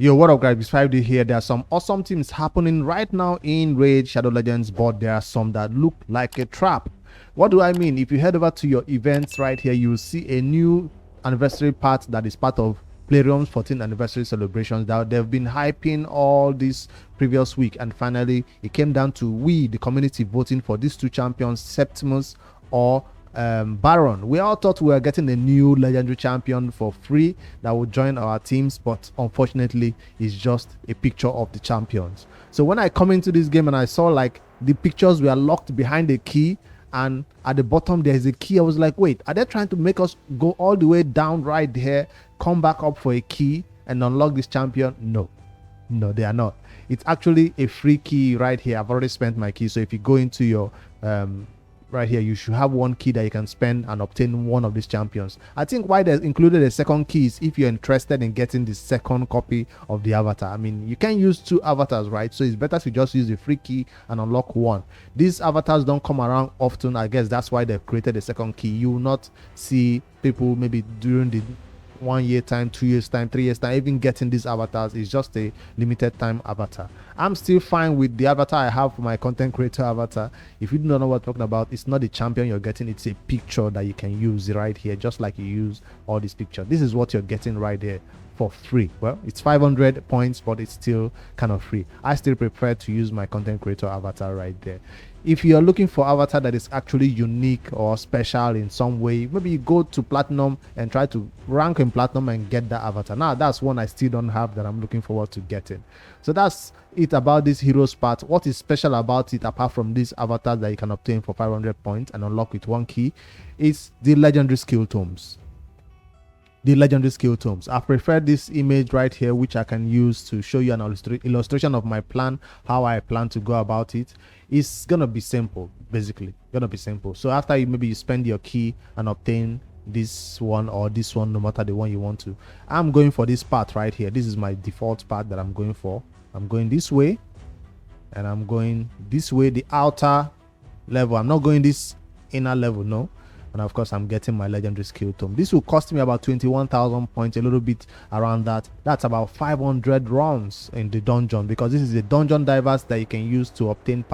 Yo, what up guys, it's 5D here. There are some awesome things happening right now in Raid Shadow Legends, but there are some that look like a trap. What do I mean? If you head over to your events right here, you will see a new anniversary part that is part of Plariums 14th anniversary celebrations that they've been hyping all this previous week, and finally it came down to we, the community, voting for these two champions, Septimus or Baron. We all thought we were getting a new legendary champion for free that would join our teams, but unfortunately it's just a picture of the champions. So when I come into this game and I saw like the pictures were locked behind a key, and at the bottom there is a key, I was like, wait, are they trying to make us go all the way down right here, come back up for a key and unlock this champion? No, they are not. It's actually a free key right here. I've already spent my key, so if you go into your right here, you should have one key that you can spend and obtain one of these champions. I think why they included a second key is if you're interested in getting the second copy of the avatar. I mean, you can use two avatars, right? So it's better to just use the free key and unlock one. These avatars don't come around often. I guess that's why they've created a second key. You will not see people maybe during the 1 year time, 2 years time, 3 years time even getting these avatars. Is just a limited time avatar. I'm still fine with the avatar I have for my content creator avatar. If you don't know what I'm talking about, it's not the champion you're getting, it's a picture that you can use right here, just like you use all these pictures. This is what you're getting right there for free. Well, it's 500 points, but it's still kind of free. I still prefer to use my content creator avatar right there. If you're looking for avatar that is actually unique or special in some way, maybe you go to platinum and try to rank in platinum and get that avatar. Now that's one I still don't have that I'm looking forward to getting. So that's it about this heroes part. What is special about it, apart from these avatars that you can obtain for 500 points and unlock with one key, is the legendary skill tomes. The legendary skill tomes. I prefer this image right here, which I can use to show you an illustration of my plan, how I plan to go about it. It's gonna be simple, basically gonna be simple. So after you spend your key and obtain this one or this one, no matter the one you want to, I'm going for this part right here. This is my default part that I'm going for. I'm going this way and I'm going this way, the outer level. I'm not going this inner level, no. And of course I'm getting my legendary skill tome. This will cost me about 21,000 points, a little bit around that. That's about 500 runs in the dungeon, because this is a dungeon divers that you can use to obtain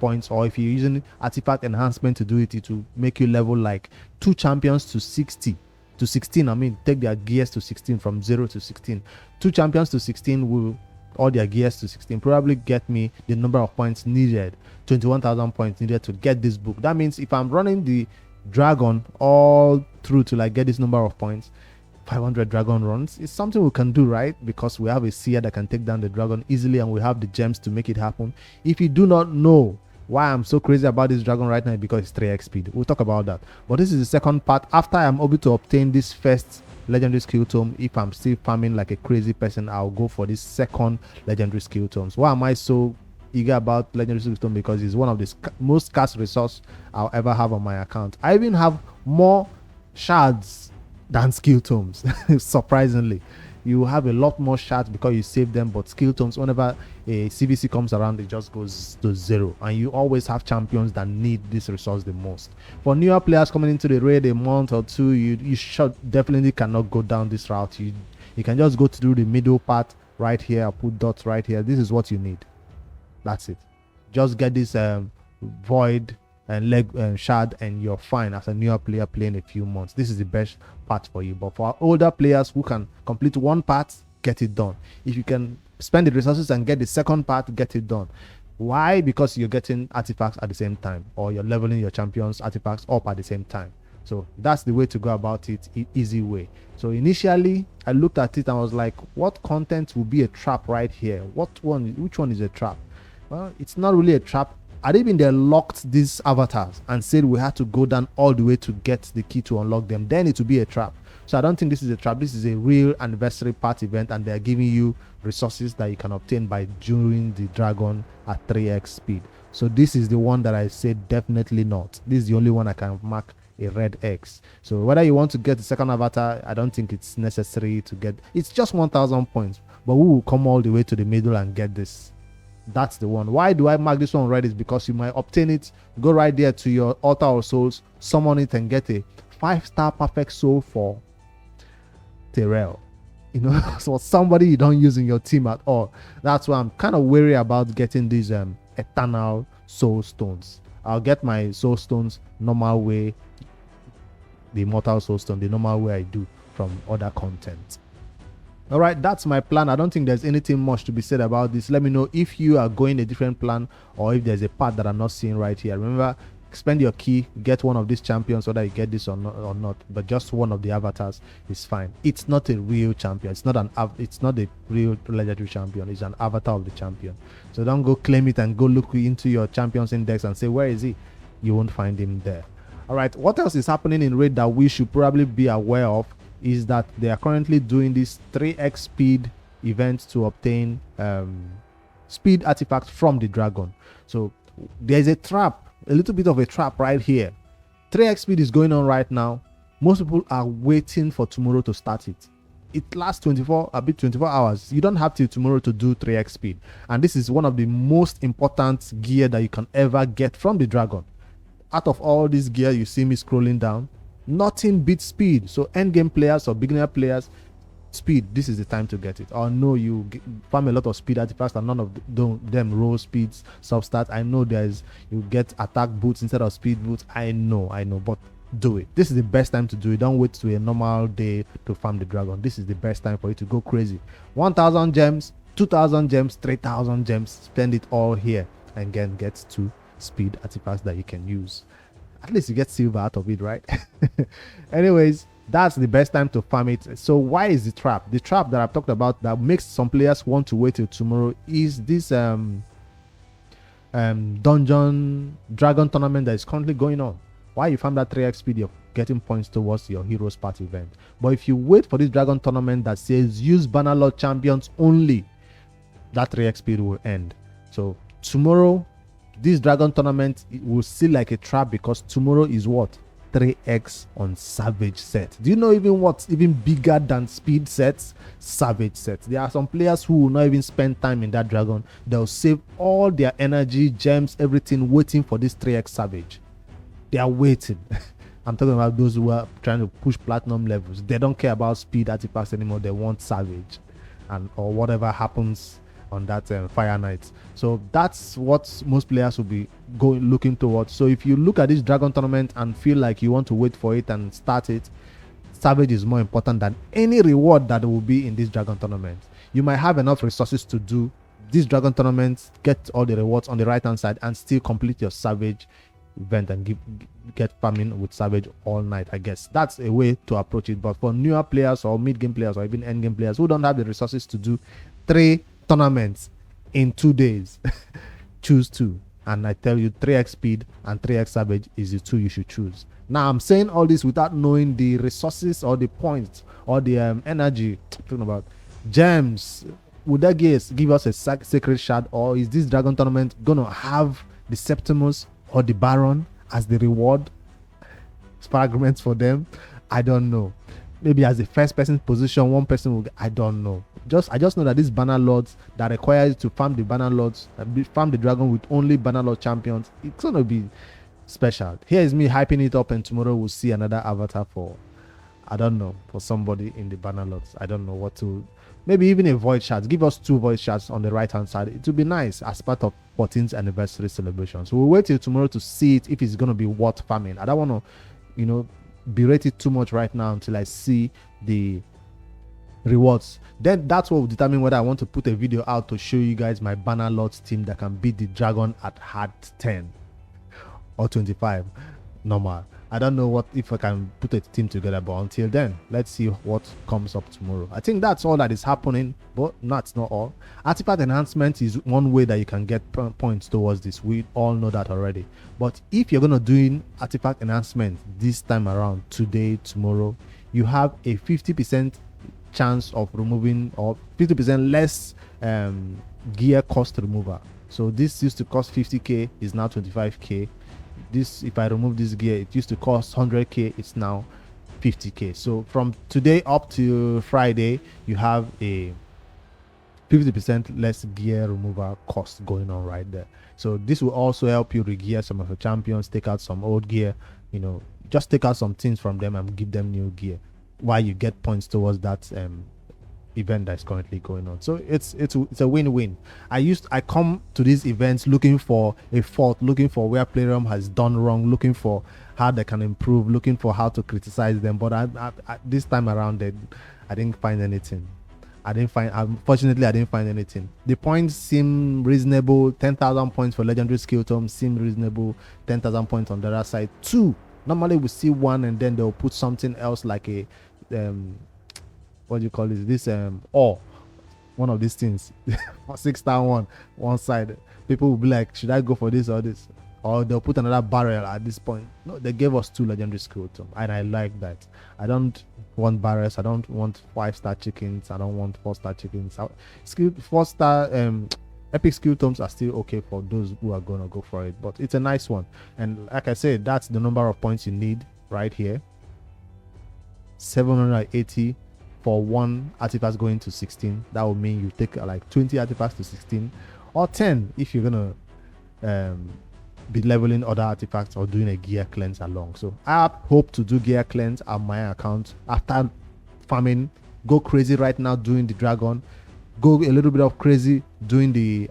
points, or if you're using artifact enhancement to do it, it will make you level like 2 champions to 16. I mean, take their gears to 16, from 0 to 16. 2 champions to 16 will all their gears to 16 probably get me the number of points needed, 21,000 points needed to get this book. That means if I'm running the dragon all through to like get this number of points, 500 dragon runs, is something we can do, right? Because we have a seer that can take down the dragon easily, and we have the gems to make it happen. If you do not know why I'm so crazy about this dragon right now, because it's 3x speed, we'll talk about that. But this is the second part. After I'm able to obtain this first legendary skill tome, if I'm still farming like a crazy person, I'll go for this second legendary skill tomes. Why am I so eager about legendary skill tome? Because it's one of the most scarce resource I'll ever have on my account. I even have more shards than skill tomes. Surprisingly, you have a lot more shards because you save them, but skill tomes, whenever a CVC comes around, it just goes to 0, and you always have champions that need this resource the most. For newer players coming into the raid a month or two, you should definitely cannot go down this route. You can just go through the middle part right here. I'll put dots right here. This is what you need. That's it. Just get this void and leg shard and you're fine as a newer player playing a few months. This is the best part for you. But for older players who can complete one part, get it done. If you can spend the resources and get the second part, get it done. Why? Because you're getting artifacts at the same time, or you're leveling your champions artifacts up at the same time. So that's the way to go about it, easy way. So initially I looked at it and I was like, what content will be a trap right here? Which one is a trap? Well, it's not really a trap. Had even they locked these avatars and said we had to go down all the way to get the key to unlock them, then it would be a trap. So I don't think this is a trap. This is a real anniversary part event, and they're giving you resources that you can obtain by joining the dragon at 3x speed. So this is the one that I said definitely not. This is the only one I can mark a red X. So whether you want to get the second avatar, I don't think it's necessary to get. It's just 1,000 points, but we will come all the way to the middle and get this. That's the one. Why do I mark this one red? Is because you might obtain it, go right there to your altar of souls, summon it, and get a 5-star perfect soul for Terrell. you know, for somebody you don't use in your team at all. That's why I'm kind of wary about getting these eternal soul stones. I'll get my soul stones normal way, the immortal soul stone the normal way I do from other content. All right, that's my plan. I don't think there's anything much to be said about this. Let me know if you are going a different plan or if there's a part that I'm not seeing right here. Remember, spend your key, get one of these champions, whether you get this or not, but just one of the avatars is fine. It's not a real champion. It's not a real legendary champion. It's an avatar of the champion. So don't go claim it and go look into your champions index and say, where is he? You won't find him there. All right, what else is happening in raid that we should probably be aware of is that they are currently doing this 3x speed event to obtain speed artifacts from the dragon. So there's a trap, a little bit of a trap right here. 3x speed is going on right now. Most people are waiting for tomorrow to start it. It lasts 24 hours. You don't have till tomorrow to do 3x speed, and this is one of the most important gear that you can ever get from the dragon. Out of all this gear you see me scrolling down, nothing beats speed. So endgame players or beginner players, speed, this is the time to get it. Or no, you farm a lot of speed artifacts and none of them roll speeds substat. I know you get attack boots instead of speed boots. I know, but do it. This is the best time to do it. Don't wait to a normal day to farm the dragon. This is the best time for you to go crazy. 1,000 gems, 2,000 gems, 3,000 gems. Spend it all here and again get 2 speed artifacts that you can use. At least you get silver out of it, right? Anyways, that's the best time to farm it. So why is the trap? The trap that I've talked about that makes some players want to wait till tomorrow is this dungeon dragon tournament that is currently going on. Why you farm that 3x speed, you're getting points towards your heroes part event. But if you wait for this dragon tournament that says use Bannerlord champions only, that 3x speed will end. So tomorrow, this dragon tournament will see like a trap because tomorrow is what? 3x on savage set. Do you know even what's even bigger than speed sets? Savage sets. There are some players who will not even spend time in that dragon. They'll save all their energy, gems, everything, waiting for this 3x savage. They are waiting. I'm talking about those who are trying to push platinum levels. They don't care about speed artifacts anymore. They want savage or whatever happens on that fire night. So that's what most players will be looking towards. So if you look at this dragon tournament and feel like you want to wait for it and start it, savage is more important than any reward that will be in this dragon tournament. You might have enough resources to do this dragon tournament, get all the rewards on the right hand side and still complete your savage event and get farming with savage all night. I guess that's a way to approach it. But for newer players or mid-game players or even end-game players who don't have the resources to do 3 tournaments in 2 days, choose 2. And I tell you, 3x speed and 3x savage is the 2 you should choose. Now I'm saying all this without knowing the resources or the points or the energy. Talking about gems, would that give us a sacred shard, or is this dragon tournament gonna have the Septimus or the Baron as the reward fragments for them? I don't know. Maybe as a first person position, one person will. I don't know. I just know that these Bannerlords that require you to farm the Bannerlords, farm the dragon with only Bannerlord champions, it's gonna be special. Here is me hyping it up, and tomorrow we'll see another avatar for, I don't know, for somebody in the Bannerlords. I don't know what to. Maybe even a void shard. Give us 2 void shards on the right hand side. It will be nice as part of 14th anniversary celebration. So we'll wait till tomorrow to see it, if it's gonna be worth farming. I don't want to, berate it too much right now until I see the rewards. Then that's what will determine whether I want to put a video out to show you guys my Bannerlords team that can beat the dragon at hard 10 or 25 normal. I don't know if I can put a team together, but until then, let's see what comes up tomorrow. I think that's all that is happening, but that's not all. Artifact enhancement is one way that you can get points towards this. We all know that already. But if you're going to do artifact enhancement this time around, today, tomorrow, you have a 50% chance of removing, or 50% less gear cost remover. So this used to cost 50k, is now 25k. This, if I remove this gear, it used to cost 100k, it's now 50k. So from today up to Friday, you have a 50% less gear removal cost going on right there. So this will also help you re-gear some of your champions, take out some old gear, just take out some things from them and give them new gear, while you get points towards that event that's currently going on. So it's a win-win. I come to these events looking for a fault, looking for where Plarium has done wrong, looking for how they can improve, looking for how to criticize them. But I this time around, I didn't find anything. Unfortunately, I didn't find anything. The points seem reasonable. 10,000 points for legendary skill tome seem reasonable. 10,000 points on the other side. 2. Normally we see 1 and then they'll put something else like a what do you call it? This or one of these things. 6,000 one side. People will be like, should I go for this or this? Or they'll put another barrel at this point. No, they gave us 2 legendary skill tome, and I like that. I don't want barrels. I don't want 5-star chickens. I don't want 4-star chickens. 4-star epic skill tomes are still okay for those who are gonna go for it, but it's a nice one. And like I said, that's the number of points you need right here. 780 for 1 artifact going to 16. That would mean you take like 20 artifacts to 16, or 10 if you're gonna be leveling other artifacts or doing a gear cleanse along. So I hope to do gear cleanse on my account after farming, go crazy right now doing the dragon, go a little bit of crazy doing the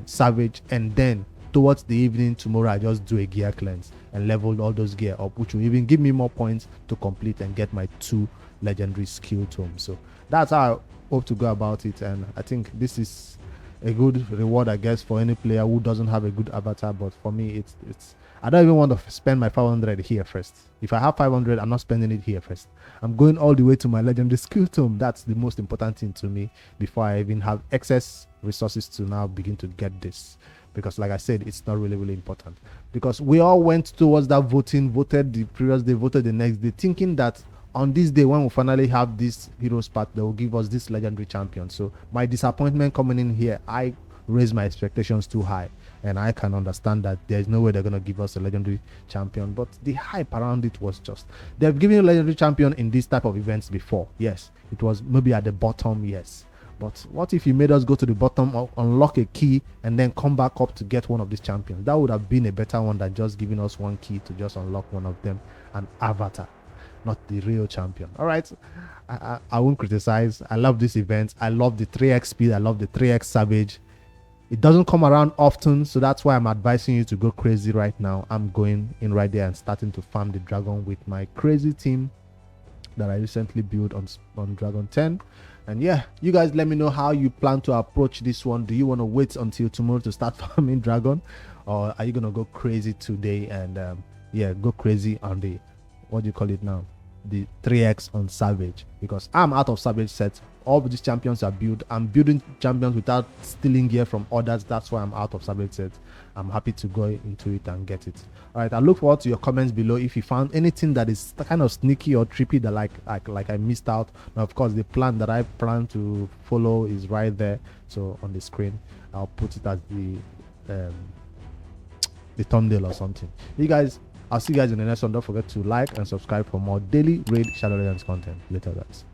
savage, and then towards the evening tomorrow I just do a gear cleanse and level all those gear up, which will even give me more points to complete and get my 2 legendary skill tomes. So that's how I hope to go about it, and I think this is a good reward, I guess, for any player who doesn't have a good avatar. But for me, it's I don't even want to spend my 500 here first. If I have 500, I'm not spending it here first. I'm going all the way to my legendary skill tome. That's the most important thing to me before I even have excess resources to now begin to get this. Because like I said, it's not really important. Because we all went towards that voted the previous day, voted the next day, thinking that on this day when we finally have this heroes path, they will give us this legendary champion. So my disappointment coming in here, I raised my expectations too high, and I can understand that there's no way they're going to give us a legendary champion. But the hype around it was just, they've given you a legendary champion in this type of events before. Yes, it was maybe at the bottom, yes, but what if you made us go to the bottom or unlock a key and then come back up to get one of these champions? That would have been a better one than just giving us one key to just unlock one of them, an avatar, not the real champion. All right, I won't criticize. I love this event. I love the 3x speed. I love the 3x savage. It doesn't come around often, so that's why I'm advising you to go crazy right now. I'm going in right there and starting to farm the dragon with my crazy team that I recently built on Dragon 10. And yeah, you guys let me know how you plan to approach this one. Do you want to wait until tomorrow to start farming dragon, or are you gonna go crazy today and yeah, go crazy on the, what do you call it now, the 3x on savage? Because I'm out of savage sets. All of these champions are built. I'm building champions without stealing gear from others. That's why I'm out of savage sets. I'm happy to go into it and get it. All right, I look forward to your comments below if you found anything that is kind of sneaky or trippy that like I missed out. Now of course the plan that I plan to follow is right there, so on the screen I'll put it as the thumbnail or something. You guys, I'll see you guys in the next one. Don't forget to like and subscribe for more daily raid Shadow Legends content. Later guys.